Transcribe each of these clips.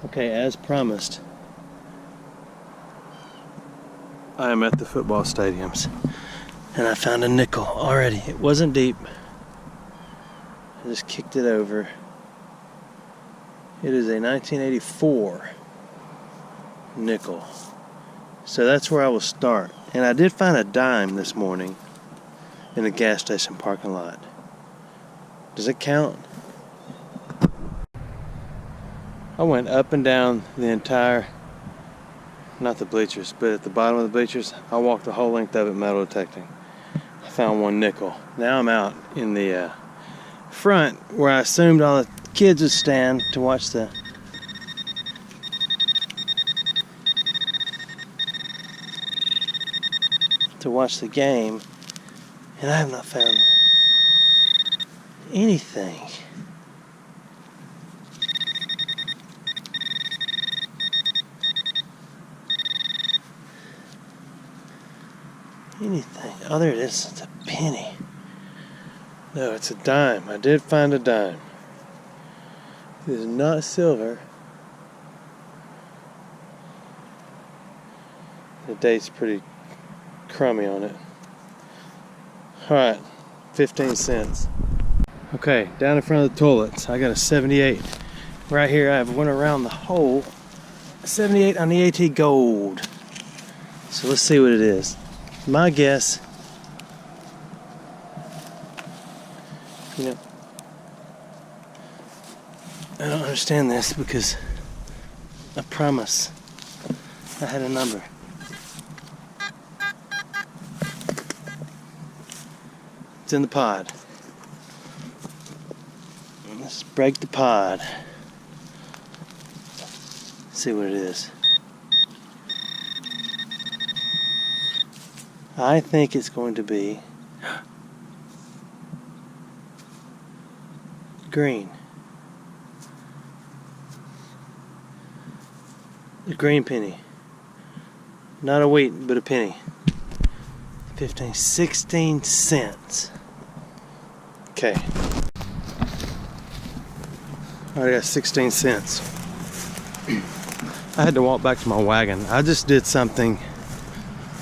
Okay, as promised, I am at the football stadiums and I found a nickel already. It wasn't deep. I just kicked it over. It is a 1984 nickel. So that's where I will start. And I did find a dime this morning in the gas station parking lot. Does it count? I went up and down the entire, not the bleachers, but at the bottom of the bleachers, I walked the whole length of it metal detecting. I found one nickel. Now I'm out in the front where I assumed all the kids would stand to watch the game, and I have not found anything. Oh, there it is. It's a penny. No, it's a dime. I did find a dime. It is not silver. The date's pretty crummy on it. Alright, 15 cents. Okay, down in front of the toilets, I got a 78. Right here, I went around the hole. 78 on the AT Gold. So let's see what it is. My guess, you know, I don't understand this because I promise I had a number. It's in the pod. Let's break the pod. See what it is. I think it's going to be green. A green penny. Not a wheat, but a penny. 16 cents. Okay. I got 16 cents. I had to walk back to my wagon. I just did something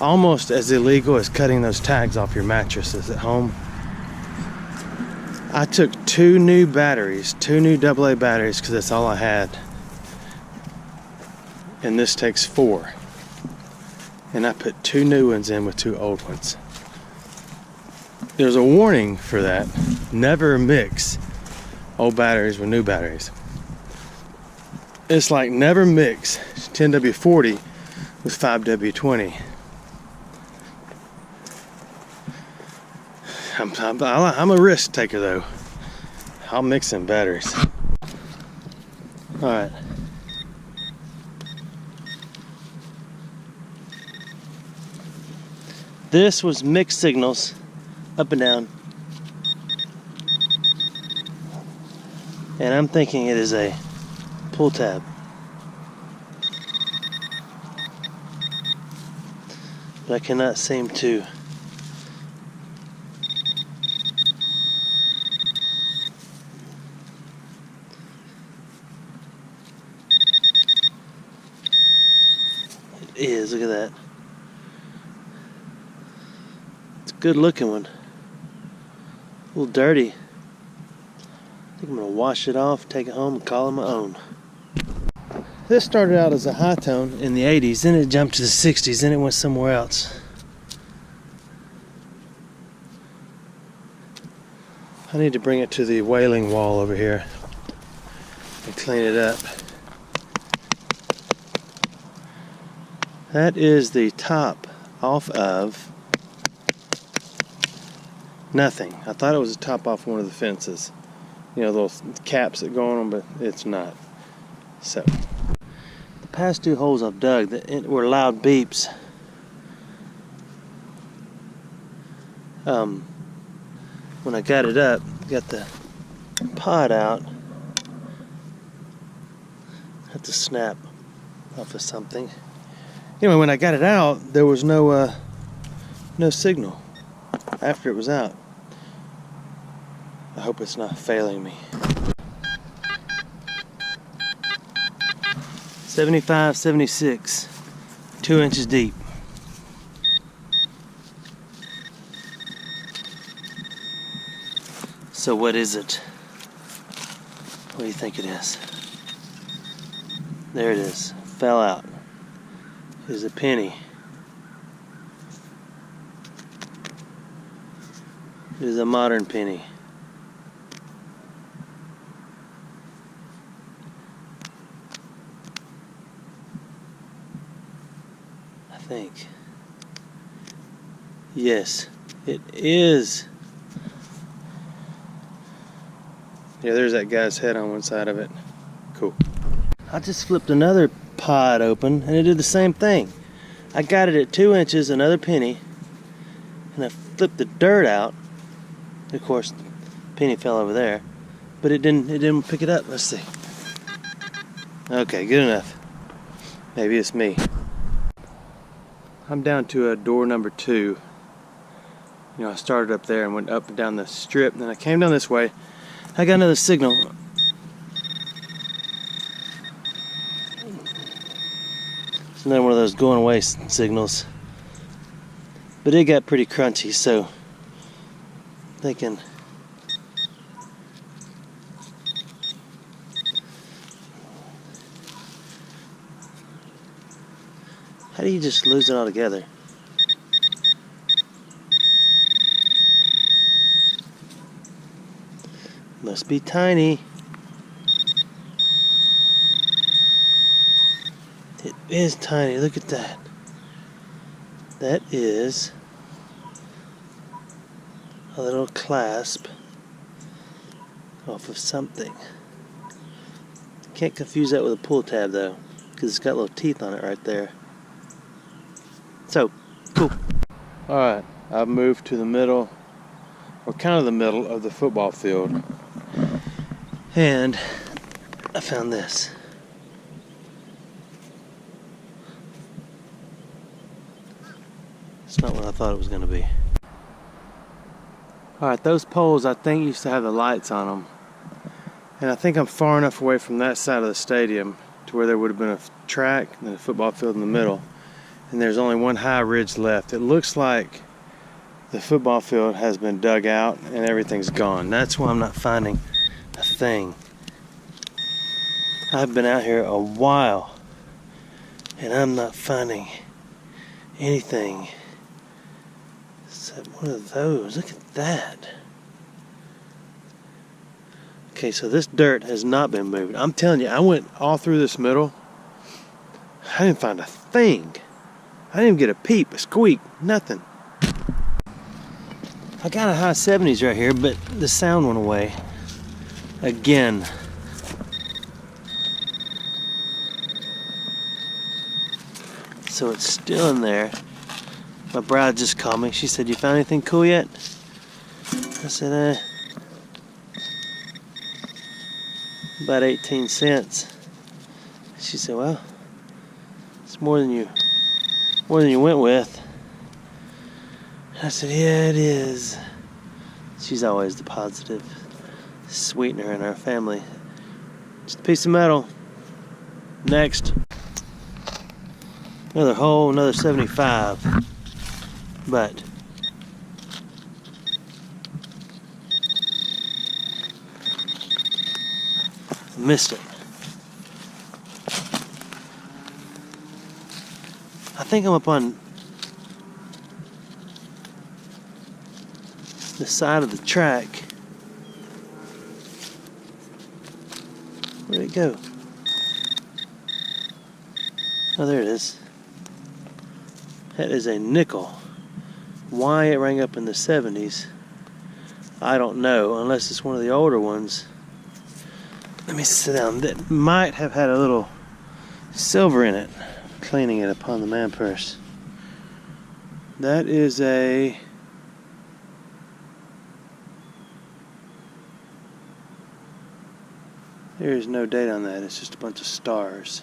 almost as illegal as cutting those tags off your mattresses at home. I took two new AA batteries, because that's all I had. And this takes 4. And I put 2 new ones in with 2 old ones. There's a warning for that. Never mix old batteries with new batteries. It's like never mix 10W40 with 5W20. I'm a risk taker though. I'll mix in batteries. Alright. This was mixed signals, up and down. And I'm thinking it is a pull tab. But I cannot seem to is. Look at that. It's a good looking one. A little dirty. I think I'm going to wash it off, take it home, and call it my own. This started out as a high tone in the 80s, then it jumped to the 60s, then it went somewhere else. I need to bring it to the wailing wall over here and clean it up. That is the top off of nothing. I thought it was the top off one of the fences. You know, those caps that go on them, but it's not. So, the past 2 holes I've dug were loud beeps. When I got it up, got the pod out, had to snap off of something. Anyway, when I got it out, there was no signal after it was out. I hope it's not failing me. 75, 76, 2 inches deep. So what is it? What do you think it is? There it is. Fell out. It is a penny. It is a modern penny. I think. Yes, it is. Yeah, there's that guy's head on one side of it. Cool. I just flipped another pod open and it did the same thing. I got it at 2 inches, another penny, and I flipped the dirt out. Of course, the penny fell over there, but it didn't pick it up. Let's see. Okay, good enough. Maybe it's me. I'm down to door number 2. You know, I started up there and went up and down the strip, and then I came down this way. I got another signal. It's another one of those going away signals. But it got pretty crunchy, so thinking how do you just lose it altogether? Must be tiny. It is tiny. Look at that. That is a little clasp off of something. Can't confuse that with a pull tab though, because it's got little teeth on it right there. So, cool. Alright, I've moved to the middle, or kind of the middle of the football field. And I found this. It's not what I thought it was going to be. Alright, those poles I think used to have the lights on them. And I think I'm far enough away from that side of the stadium to where there would have been a track and a football field in the middle. And there's only one high ridge left. It looks like the football field has been dug out and everything's gone. That's why I'm not finding a thing. I've been out here a while and I'm not finding anything except one of those. Look at that. Okay, so this dirt has not been moved. I'm telling you, I went all through this middle. I didn't find a thing. I didn't even get a peep, a squeak, nothing. I got a high 70s right here, but the sound went away. Again. So it's still in there. My bride just called me. She said, "You found anything cool yet?" I said, about 18 cents. She said, "Well, it's more than you went with." I said, "Yeah, it is." She's always the positive sweetener in our family. Just a piece of metal. Next. Another hole, another 75. But I missed it. I think I'm up on the side of the track. Where'd it go? Oh, there it is. That is a nickel. Why it rang up in the 70s, I don't know, unless it's one of the older ones. Let me sit down. That might have had a little silver in it. Cleaning it upon the man purse. That is a... There is no date on that. It's just a bunch of stars.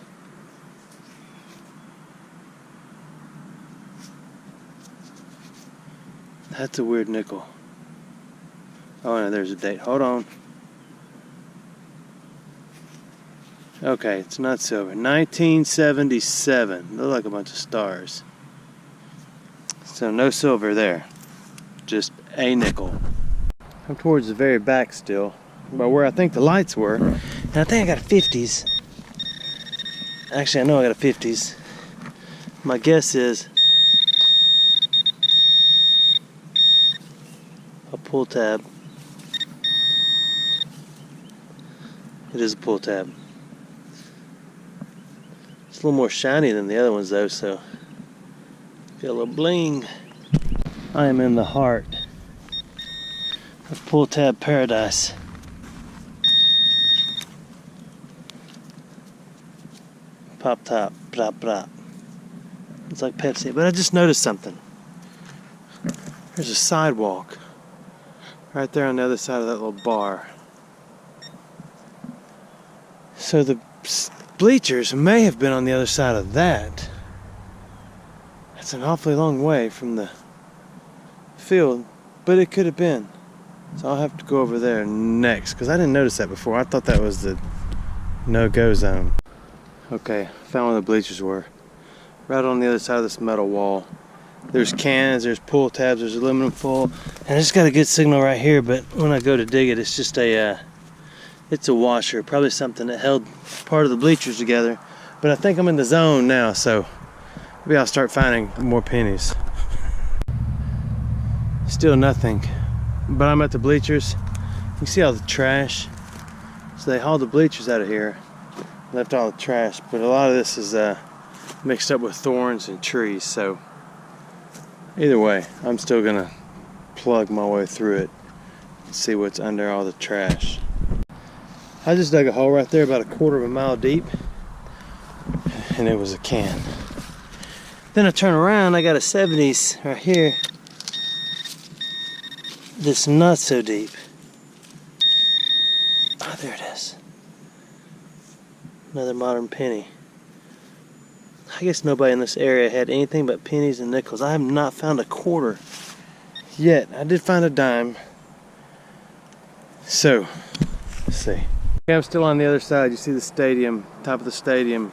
That's a weird nickel. Oh no, there's a date. Hold on. Okay, it's not silver. 1977. Look like a bunch of stars. So no silver there. Just a nickel. I'm towards the very back still, but where I think the lights were. And I think I got a 50s. Actually, I know I got a 50s. My guess is a pull tab. It is a pull tab. It's a little more shiny than the other ones though, so got a little bling. I am in the heart of pull tab paradise. Pop top, plop plop. It's like Pepsi, but I just noticed something. There's a sidewalk right there on the other side of that little bar. So the bleachers may have been on the other side of that. That's an awfully long way from the field, but it could have been. So I'll have to go over there next, because I didn't notice that before. I thought that was the no-go zone. Okay, found where the bleachers were. Right on the other side of this metal wall. There's cans, there's pull tabs, there's aluminum foil, and I just got a good signal right here, but when I go to dig it, it's just it's a washer, probably something that held part of the bleachers together. But I think I'm in the zone now, so maybe I'll start finding more pennies. Still nothing, but I'm at the bleachers. You see all the trash? So they hauled the bleachers out of here, left all the trash, but a lot of this is mixed up with thorns and trees, so either way, I'm still gonna plug my way through it and see what's under all the trash. I just dug a hole right there about 1/4 mile deep, and it was a can. Then I turn around, I got a 70s right here that's not so deep. Oh, there it is. Another modern penny. I guess nobody in this area had anything but pennies and nickels. I have not found a quarter yet. I did find a dime. So, let's see. Okay, I'm still on the other side. You see the stadium, top of the stadium,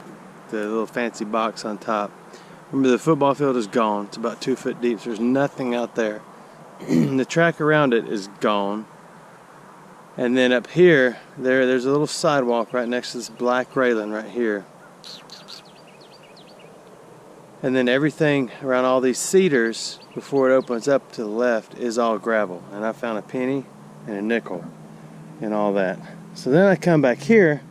the little fancy box on top. Remember, the football field is gone. It's about 2 foot deep, so there's nothing out there. The track around it is gone. And then up here, there's a little sidewalk right next to this black railing right here. And then everything around all these cedars, before it opens up to the left, is all gravel. And I found a penny and a nickel and all that. So then I come back here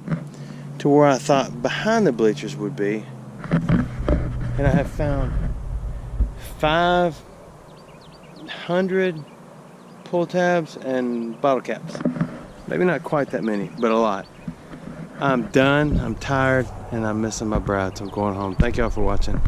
to where I thought behind the bleachers would be, and I have found 500 pull tabs and bottle caps. Maybe not quite that many, but a lot. I'm done, I'm tired, and I'm missing my bride, so I'm going home. Thank y'all for watching.